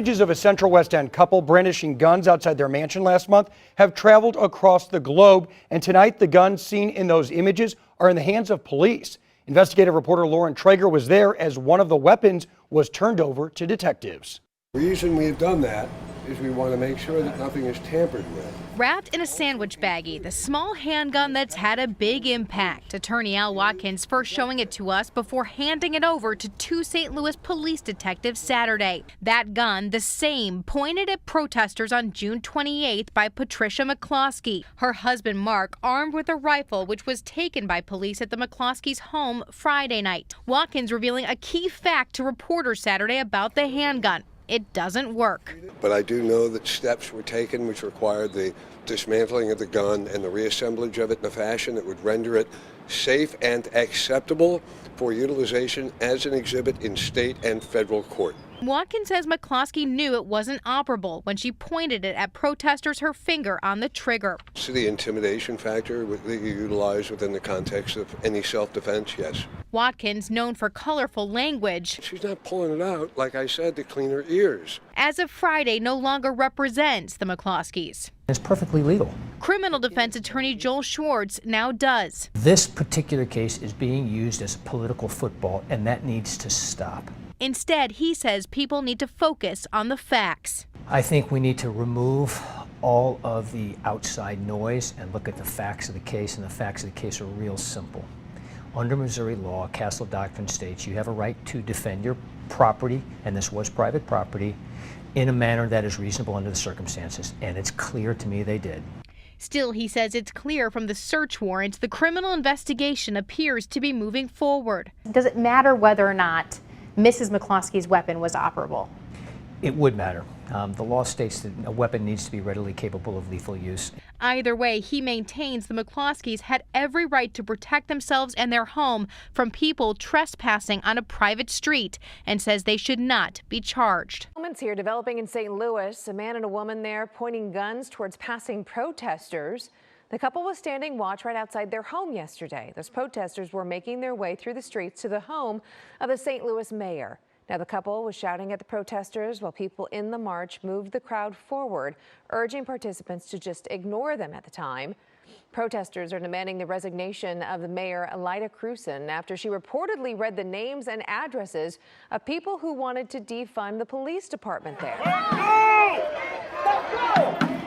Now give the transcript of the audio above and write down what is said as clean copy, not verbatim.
Images of a Central West End couple brandishing guns outside their mansion last month have traveled across the globe, and tonight the guns seen in those images are in the hands of police. Investigative reporter Lauren Traeger was there as one of the weapons was turned over to detectives. The reason we've done that is we want to make sure that nothing is tampered with. Wrapped in a sandwich baggie, the small handgun that's had a big impact. Attorney Al Watkins first showing it to us before handing it over to two St. Louis police detectives Saturday. That gun, the same, pointed at protesters on June 28th by Patricia McCloskey. Her husband Mark armed with a rifle which was taken by police at the McCloskeys' home Friday night. Watkins revealing a key fact to reporters Saturday about the handgun. It doesn't work. But I do know that steps were taken which required the dismantling of the gun and the reassemblage of it in a fashion that would render it safe and acceptable for utilization as an exhibit in state and federal court. Watkins says McCloskey knew it wasn't operable when she pointed it at protesters, her finger on the trigger. So the intimidation factor that you utilize within the context of any self-defense, yes. Watkins, known for colorful language. She's not pulling it out, like I said, to clean her ears. As of Friday, no longer represents the McCloskeys. It's perfectly legal. Criminal defense attorney Joel Schwartz now does. This particular case is being used as a political football, and that needs to stop. Instead, he says people need to focus on the facts. I think we need to remove all of the outside noise and look at the facts of the case, and the facts of the case are real simple. Under Missouri law, Castle Doctrine states you have a right to defend your property, and this was private property, in a manner that is reasonable under the circumstances, and it's clear to me they did. Still, he says it's clear from the search warrant the criminal investigation appears to be moving forward. Does it matter whether or not Mrs. McCloskey's weapon was operable? It would matter. The law states that a weapon needs to be readily capable of lethal use. Either way, he maintains the McCloskeys had every right to protect themselves and their home from people trespassing on a private street and says they should not be charged. Moments here developing in St. Louis, a man and a woman there pointing guns towards passing protesters. The couple was standing watch right outside their home yesterday. Those protesters were making their way through the streets to the home of the St. Louis mayor. Now, the couple was shouting at the protesters while people in the march moved the crowd forward, urging participants to just ignore them at the time. Protesters are demanding the resignation of the mayor, Elida Cruson, after she reportedly read the names and addresses of people who wanted to defund the police department there. Let's go! Let's go!